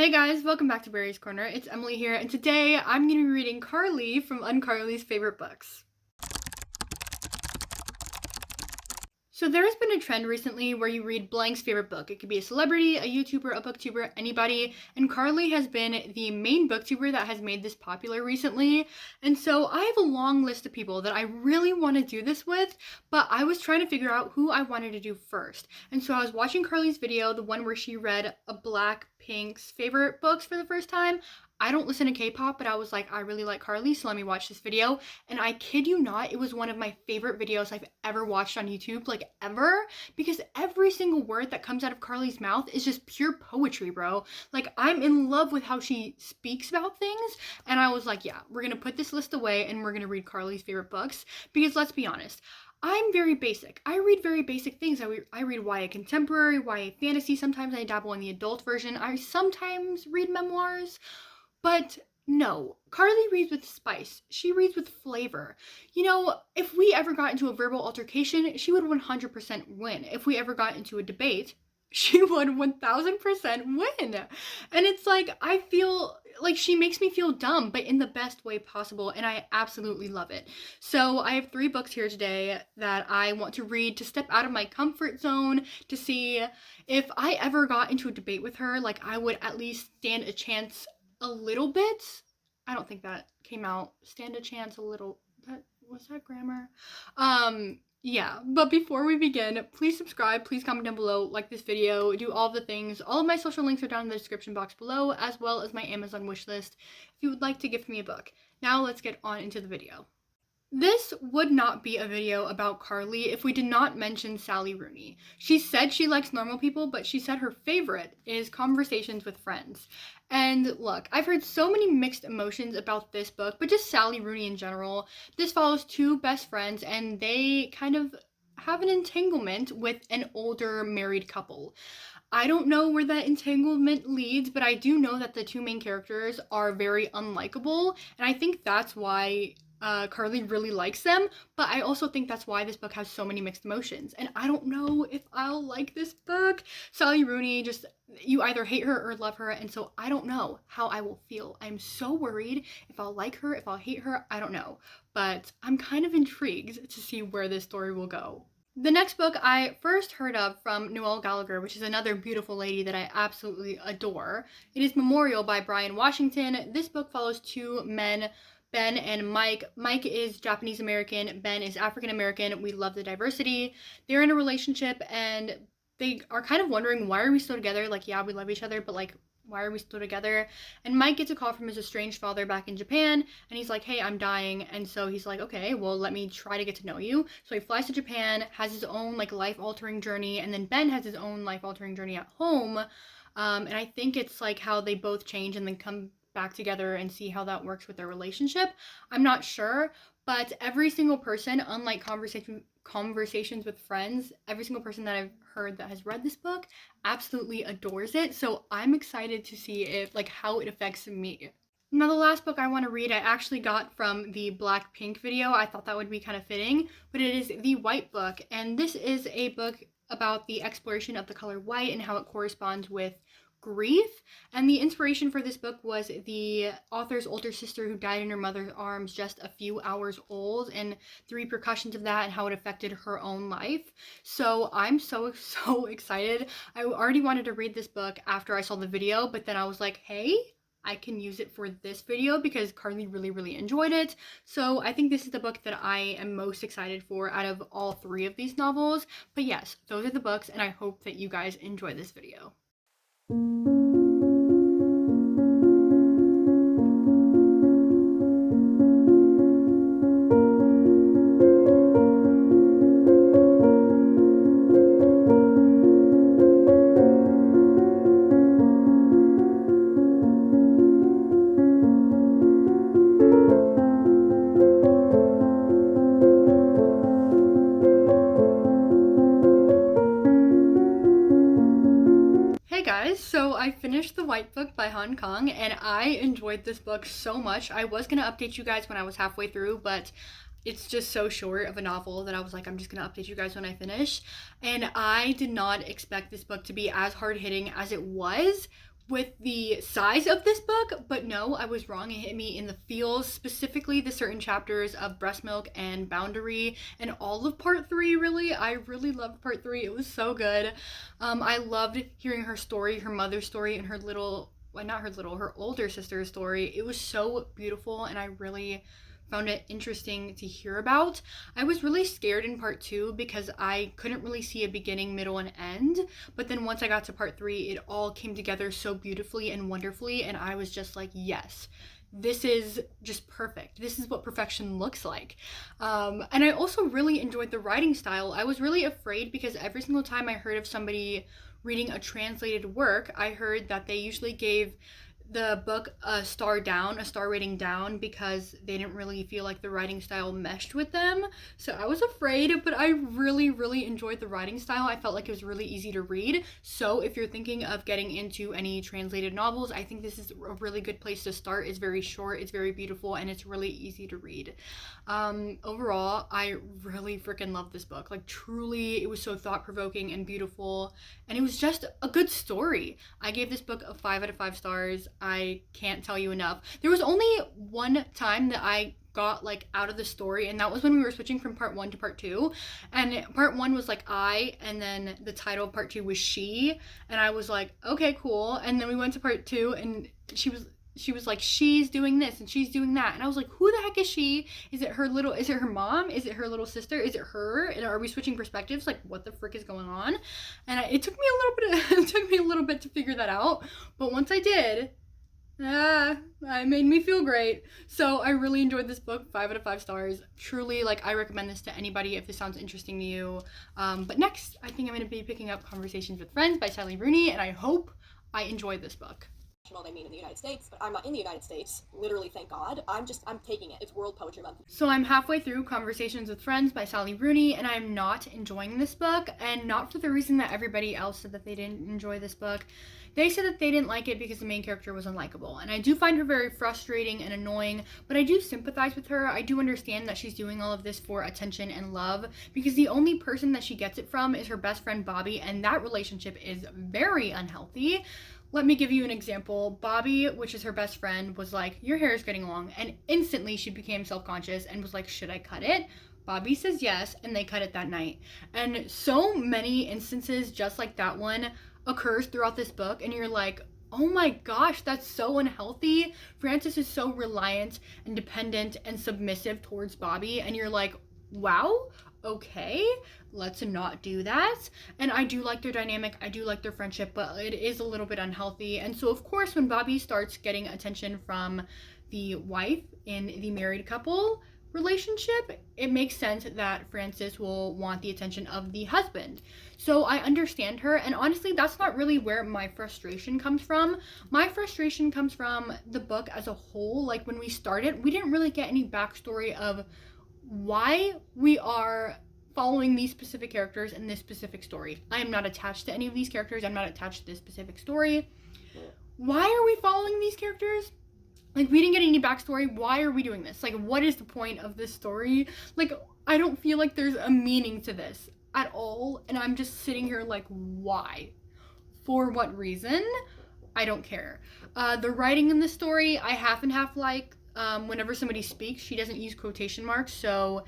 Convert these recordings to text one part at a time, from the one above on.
Hey guys, welcome back to Barry's Corner. It's Emily here, and today I'm going to be reading Carly from Uncarleys Favorite Books. So there has been a trend recently where you read blank's favorite book. It could be a celebrity, a YouTuber, a booktuber, anybody, and Carly has been the main booktuber that has made this popular recently. And so I have a long list of people that I really want to do this with, but I was trying to figure out who I wanted to do first. And so I was watching Carly's video, the one where she read a Blackpink's favorite books for the first time. I don't listen to K-pop, but I was like, I really like Carly, so let me watch this video. And I kid you not, it was one of my favorite videos I've ever watched on YouTube, like ever, because every single word that comes out of Carly's mouth is just pure poetry, bro. Like, I'm in love with how she speaks about things, and I was like, yeah, we're gonna put this list away and we're gonna read Carly's favorite books, because let's be honest, I'm very basic. I read very basic things. I read YA contemporary, YA fantasy, sometimes I dabble in the adult version, I sometimes read memoirs. But no, Carly reads with spice. She reads with flavor. You know, if we ever got into a verbal altercation, she would 100% win. If we ever got into a debate, she would 1000% win. And it's like, I feel like she makes me feel dumb, but in the best way possible, and I absolutely love it. So I have 3 books here today that I want to read to step out of my comfort zone, to see if I ever got into a debate with her, like I would at least stand a chance a little bit. I don't think that came out. Stand a chance a little. Was that grammar? Yeah, but before we begin, please subscribe, please comment down below, like this video, do all the things. All of my social links are down in the description box below, as well as my Amazon wishlist if you would like to gift me a book. Now let's get on into the video. This would not be a video about Carly if we did not mention Sally Rooney. She said she likes normal people, but she said her favorite is Conversations with Friends. And look, I've heard so many mixed emotions about this book, but just Sally Rooney in general. This follows 2 best friends, and they kind of have an entanglement with an older married couple. I don't know where that entanglement leads, but I do know that the 2 main characters are very unlikable, and I think that's why Carly really likes them, but I also think that's why this book has so many mixed emotions, and I don't know if I'll like this book. Sally Rooney, just, you either hate her or love her, and so I don't know how I will feel. I'm so worried if I'll like her, if I'll hate her, I don't know, but I'm kind of intrigued to see where this story will go. The next book I first heard of from Noelle Gallagher, which is another beautiful lady that I absolutely adore. It is Memorial by Brian Washington. This book follows 2 men, Ben and Mike. Mike is Japanese American, Ben is African American. We love the diversity. They're in a relationship and they are kind of wondering, why are we still together? Like, yeah, we love each other, but like, why are we still together? And Mike gets a call from his estranged father back in Japan, and he's like, hey, I'm dying. And so he's like, okay, well, let me try to get to know you. So he flies to Japan, has his own like life-altering journey, and then Ben has his own life-altering journey at home. And I think it's like how they both change and then come back together and see how that works with their relationship. I'm not sure, but every single person, unlike Conversations with Friends, every single person that I've heard that has read this book absolutely adores it. So I'm excited to see if, like, how it affects me. Now, the last book I want to read I actually got from the Blackpink video. I thought that would be kind of fitting, but it is The White Book, and this is a book about the exploration of the color white and how it corresponds with grief. And the inspiration for this book was the author's older sister who died in her mother's arms just a few hours old, and the repercussions of that and how it affected her own life. So I'm so excited. I already wanted to read this book after I saw the video, but then I was like, hey, I can use it for this video because Carly really enjoyed it. So I think this is the book that I am most excited for out of all 3 of these novels. But yes, those are the books, and I hope that you guys enjoy this video. So I finished The White Book by Hong Kong, and I enjoyed this book so much. I was going to update you guys when I was halfway through, but it's just so short of a novel that I was like, I'm just going to update you guys when I finish. And I did not expect this book to be as hard-hitting as it was, with the size of this book, but no, I was wrong. It hit me in the feels, specifically the certain chapters of Breast Milk and Boundary, and all of part 3, really. I really loved part 3. It was so good. I loved hearing her story, her mother's story, and her older sister's story. It was so beautiful, and I really found it interesting to hear about. I was really scared in part 2 because I couldn't really see a beginning, middle, and end. But then once I got to part 3, it all came together so beautifully and wonderfully. And I was just like, yes, this is just perfect. This is what perfection looks like. And I also really enjoyed the writing style. I was really afraid because every single time I heard of somebody reading a translated work, I heard that they usually gave the book a star rating down, because they didn't really feel like the writing style meshed with them. So I was afraid, but I really, really enjoyed the writing style. I felt like it was really easy to read. So if you're thinking of getting into any translated novels, I think this is a really good place to start. It's very short, it's very beautiful, and it's really easy to read. Overall, I really freaking love this book. Like, truly, it was so thought-provoking and beautiful, and it was just a good story. I gave this book a 5 out of 5 stars. I can't tell you enough. There was only one time that I got like out of the story, and that was when we were switching from part 1 to part 2, and part 1 was like I, and then the title of part 2 was she, and I was like, okay, cool. And then we went to part 2, and she was like, she's doing this and she's doing that, and I was like, who the heck is she? Is it her mom? Is it her little sister? Is it her? And are we switching perspectives? Like, what the frick is going on? And it took me a little bit to figure that out, but once I did, it made me feel great. So I really enjoyed this book. 5 out of 5 stars. Truly, like, I recommend this to anybody if this sounds interesting to you. But next, I think I'm going to be picking up Conversations with Friends by Sally Rooney, and I hope I enjoy this book. They mean in the United States, but I'm not in the United States, literally, thank God. I'm taking it. It's World Poetry Month. So I'm halfway through Conversations with Friends by Sally Rooney, and I'm not enjoying this book, and not for the reason that everybody else said that they didn't enjoy this book. They said that they didn't like it because the main character was unlikable, and I do find her very frustrating and annoying, but I do sympathize with her. I do understand that she's doing all of this for attention and love, because the only person that she gets it from is her best friend Bobby, and that relationship is very unhealthy. Let me give you an example. Bobby, which is her best friend, was like, your hair is getting long, and instantly she became self-conscious and was like, should I cut it? Bobby says yes, and they cut it that night. And so many instances just like that one occurs throughout this book, and you're like, oh my gosh, that's so unhealthy. Frances is so reliant and dependent and submissive towards Bobby, and you're like, wow, okay, let's not do that. And I do like their dynamic, I do like their friendship, but it is a little bit unhealthy. And so of course, when Bobby starts getting attention from the wife in the married couple relationship, it makes sense that Frances will want the attention of the husband. So I understand her, and honestly, that's not really where my frustration comes from. My frustration comes from the book as a whole. Like, when we started, we didn't really get any backstory of why we are following these specific characters in this specific story. I am not attached to any of these characters. I'm not attached to this specific story. Why are we following these characters? Like, we didn't get any backstory. Why are we doing this? Like, what is the point of this story? Like, I don't feel like there's a meaning to this at all. And I'm just sitting here like, why? For what reason? I don't care. The writing in the story, I half and half like. Whenever somebody speaks, she doesn't use quotation marks, so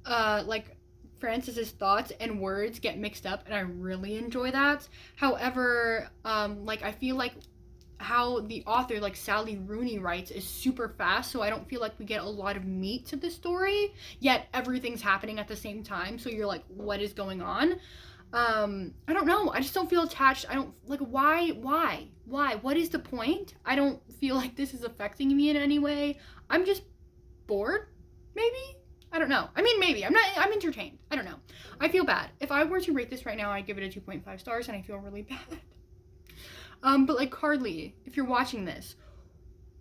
like, Frances's thoughts and words get mixed up, and I really enjoy that. However, like, I feel like how the author, like Sally Rooney, writes is super fast, so I don't feel like we get a lot of meat to the story, yet everything's happening at the same time, so you're like, what is going on? I don't know. I just don't feel attached. I don't, like, why? What is the point? I don't feel like this is affecting me in any way. I'm just bored, maybe? I don't know. I mean, maybe. I'm entertained. I don't know. I feel bad. If I were to rate this right now, I'd give it a 2.5 stars, and I feel really bad. But like, Carly, if you're watching this,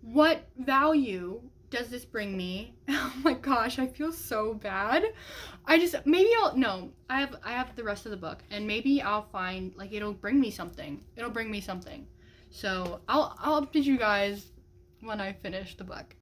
what value does this bring me? Oh my gosh, I feel so bad. I have the rest of the book, and maybe I'll find, like, it'll bring me something. So I'll update you guys when I finish the book.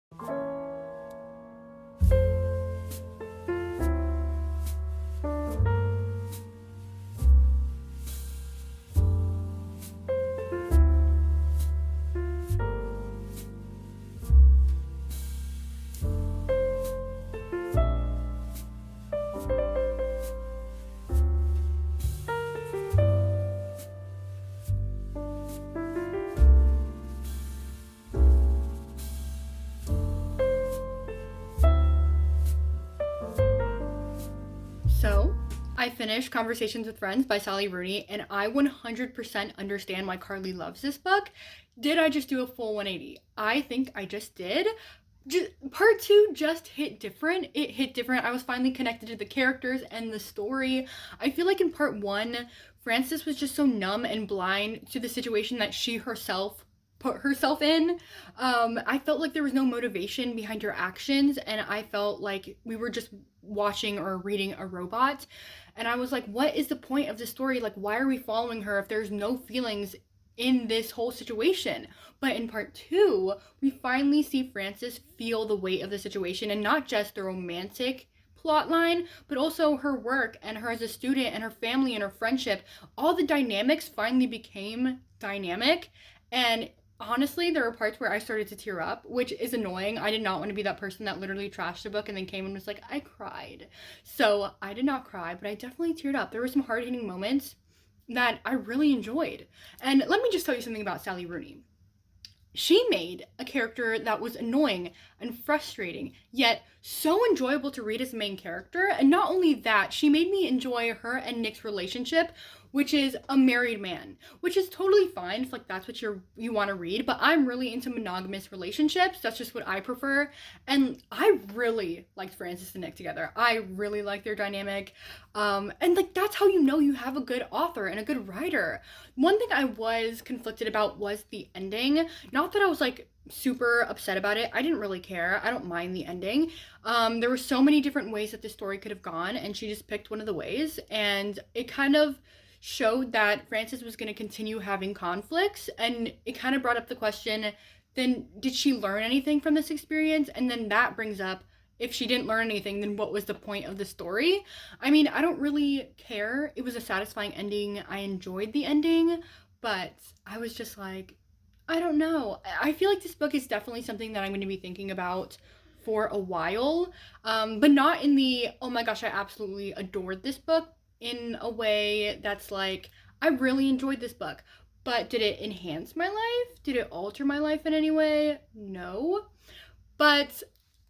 finished Conversations with Friends by Sally Rooney, and I 100% understand why Carly loves this book. Did I just do a full 180? I think I just did. Part two just hit different. It hit different. I was finally connected to the characters and the story. I feel like in part one, Frances was just so numb and blind to the situation that she herself put herself in. I felt like there was no motivation behind her actions, and I felt like we were just watching or reading a robot. And I was like, what is the point of the story? Like, why are we following her if there's no feelings in this whole situation? But in part two, we finally see Frances feel the weight of the situation, and not just the romantic plot line, but also her work and her as a student and her family and her friendship. All the dynamics finally became dynamic. And honestly, there were parts where I started to tear up, which is annoying. I did not want to be that person that literally trashed the book and then came and was like, I cried. So I did not cry, but I definitely teared up. There were some hard hitting moments that I really enjoyed. And let me just tell you something about Sally Rooney. She made a character that was annoying and frustrating, yet so enjoyable to read as a main character. And not only that, she made me enjoy her and Nick's relationship, which is a married man, which is totally fine if like that's what you want to read. But I'm really into monogamous relationships. That's just what I prefer. And I really liked Frances and Nick together. I really like their dynamic. And like that's how you know you have a good author and a good writer. One thing I was conflicted about was the ending. Not that I was like super upset about it. I didn't really care. I don't mind the ending. There were so many different ways that the story could have gone, and she just picked one of the ways, and it kind of showed that Frances was going to continue having conflicts, and it kind of brought up the question, then did she learn anything from this experience? And then that brings up, if she didn't learn anything, then what was the point of the story? I mean, I don't really care. It was a satisfying ending. I enjoyed the ending, but I was just like, I don't know. I feel like this book is definitely something that I'm going to be thinking about for a while, but not in the, oh my gosh, I absolutely adored this book, in a way that's like, I really enjoyed this book. But did it enhance my life? Did it alter my life in any way? No. But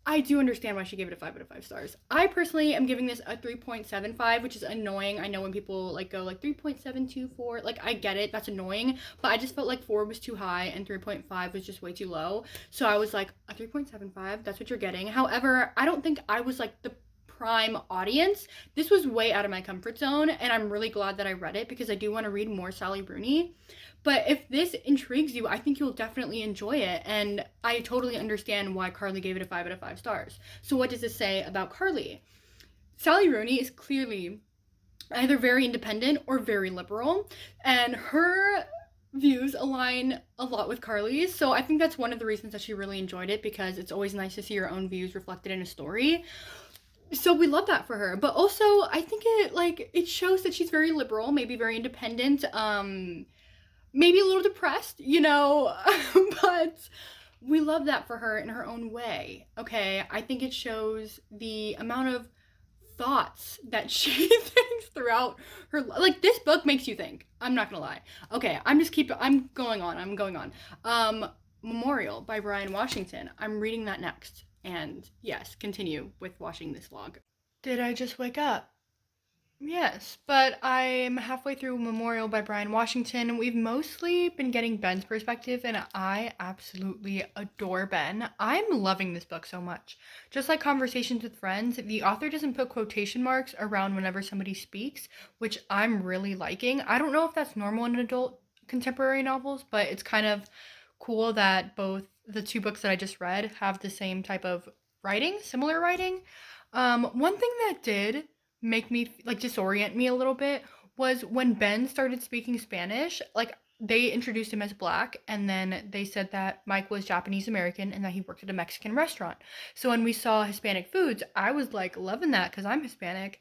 I do understand why she gave it a 5 out of 5 stars. I personally am giving this a 3.75, which is annoying. I know when people like go like 3.724, like I get it, that's annoying, but I just felt like 4 was too high and 3.5 was just way too low. So I was like, a 3.75, that's what you're getting. However, I don't think I was like the prime audience. This was way out of my comfort zone, and I'm really glad that I read it because I do want to read more Sally Rooney. But if this intrigues you, I think you'll definitely enjoy it. And I totally understand why Carly gave it a 5 out of 5 stars. So what does this say about Carly? Sally Rooney is clearly either very independent or very liberal, and her views align a lot with Carly's. So I think that's one of the reasons that she really enjoyed it, because it's always nice to see your own views reflected in a story. So we love that for her. But also I think it shows that she's very liberal, maybe very independent, maybe a little depressed, but we love that for her in her own way. Okay, I think it shows the amount of thoughts that she thinks throughout her, like, this book makes you think. I'm not gonna lie. Okay, I'm going on. Memorial by Brian Washington. I'm reading that next. And yes, continue with watching this vlog. Did I just wake up? Yes, but I'm halfway through Memorial by Brian Washington. We've mostly been getting Ben's perspective, and I absolutely adore Ben. I'm loving this book so much. Just like Conversations with Friends, the author doesn't put quotation marks around whenever somebody speaks, which I'm really liking. I don't know if that's normal in adult contemporary novels, but it's kind of cool that both the two books that I just read have the same type of writing, similar writing. One thing that did make me like disorient me a little bit was when Ben started speaking Spanish. Like, they introduced him as black, and then they said that Mike was Japanese American and that he worked at a Mexican restaurant. So when we saw Hispanic foods, I was like loving that because I'm Hispanic.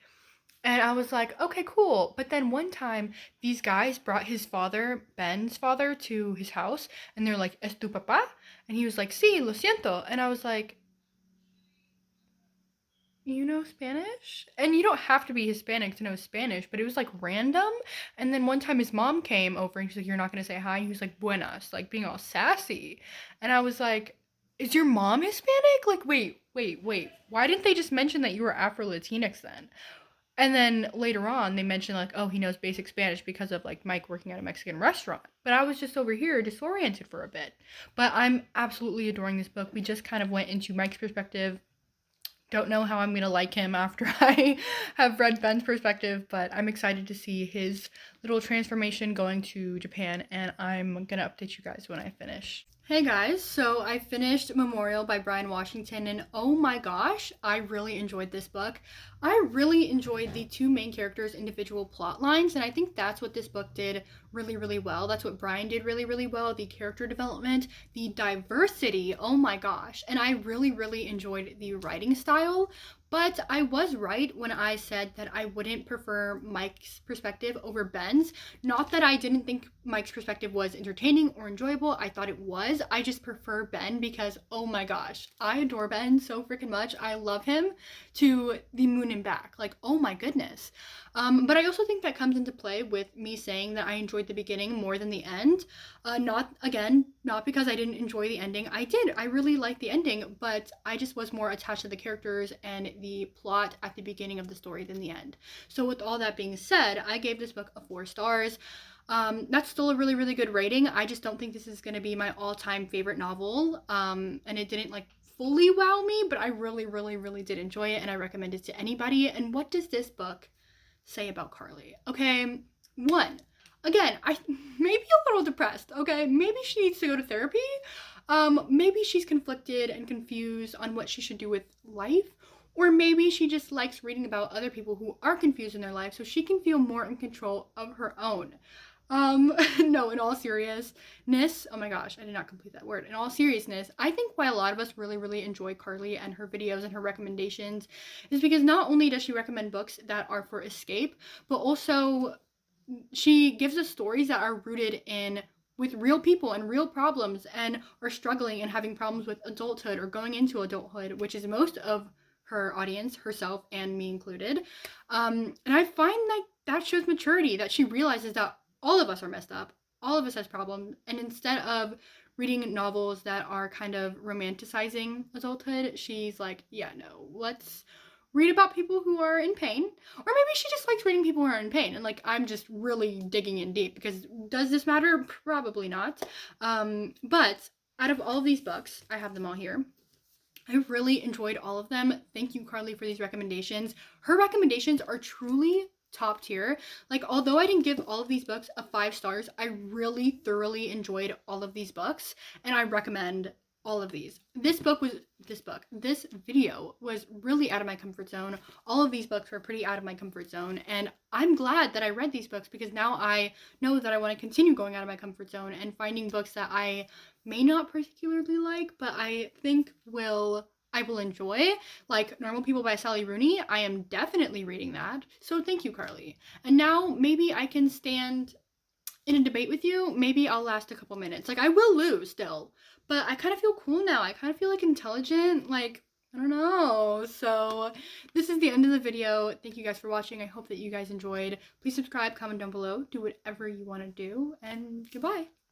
And I was like, okay, cool. But then one time, these guys brought his father, Ben's father, to his house, and they're like, ¿Es tu papá? And he was like, sí, lo siento. And I was like, you know Spanish? And you don't have to be Hispanic to know Spanish, but it was like random. And then one time his mom came over and she's like, you're not gonna say hi? And he was like, buenas, like being all sassy. And I was like, is your mom Hispanic? Like, wait. Why didn't they just mention that you were Afro Latinx then? And then later on, they mentioned like, oh, he knows basic Spanish because of like Mike working at a Mexican restaurant. But I was just over here disoriented for a bit. But I'm absolutely adoring this book. We just kind of went into Mike's perspective. Don't know how I'm going to like him after I have read Ben's perspective, but I'm excited to see his little transformation going to Japan, and I'm going to update you guys when I finish. Hey guys, so I finished Memorial by Brian Washington, and oh my gosh, I really enjoyed this book. I really enjoyed the two main characters' individual plot lines, and I think that's what this book did really, really well. That's what Brian did really, really well. The character development, the diversity, oh my gosh. And I really, really enjoyed the writing style. But I was right when I said that I wouldn't prefer Mike's perspective over Ben's. Not that I didn't think Mike's perspective was entertaining or enjoyable. I thought it was. I just prefer Ben because, oh my gosh, I adore Ben so freaking much. I love him to the moon and back. Like, oh my goodness. But I also think that comes into play with me saying that I enjoyed the beginning more than the end. Not because I didn't enjoy the ending. I did. I really liked the ending, but I just was more attached to the characters and the plot at the beginning of the story than the end. So with all that being said, I gave this book a 4 stars. That's still a really, really good rating. I just don't think this is going to be my all-time favorite novel. And it didn't like fully wow me, but I really, really, really did enjoy it, and I recommend it to anybody. And what does this book say about Carly? Okay, one, again, I maybe a little depressed. Okay, maybe she needs to go to therapy. Maybe she's conflicted and confused on what she should do with life, or maybe she just likes reading about other people who are confused in their life so she can feel more in control of her own. No, in all seriousness, oh my gosh, I did not complete that word. In all seriousness, I think why a lot of us really, really enjoy Carly and her videos and her recommendations is because not only does she recommend books that are for escape, but also she gives us stories that are rooted in with real people and real problems and are struggling and having problems with adulthood or going into adulthood, which is most of her audience, herself and me included. And I find like that shows maturity, that she realizes that all of us are messed up, all of us has problems, and instead of reading novels that are kind of romanticizing adulthood, she's like, yeah, no, let's read about people who are in pain. Or maybe she just likes reading people who are in pain, and like I'm just really digging in deep, because does this matter? Probably not. But out of all of these books, I have them all here, I really enjoyed all of them. Thank you, Carly, for these recommendations. Her recommendations are truly top tier. Like, although I didn't give all of these books a 5 stars, I really thoroughly enjoyed all of these books, and I recommend all of these. This video was really out of my comfort zone. All of these books were pretty out of my comfort zone, and I'm glad that I read these books because now I know that I want to continue going out of my comfort zone and finding books that I may not particularly like, but I think I will enjoy. Like Normal People by Sally Rooney, I am definitely reading that. So thank you, Carly. And now maybe I can stand in a debate with you. Maybe I'll last a couple minutes. Like I will lose still, but I kind of feel cool now. I kind of feel like intelligent. Like I don't know. So this is the end of the video. Thank you guys for watching. I hope that you guys enjoyed. Please subscribe, comment down below, do whatever you want to do, and goodbye.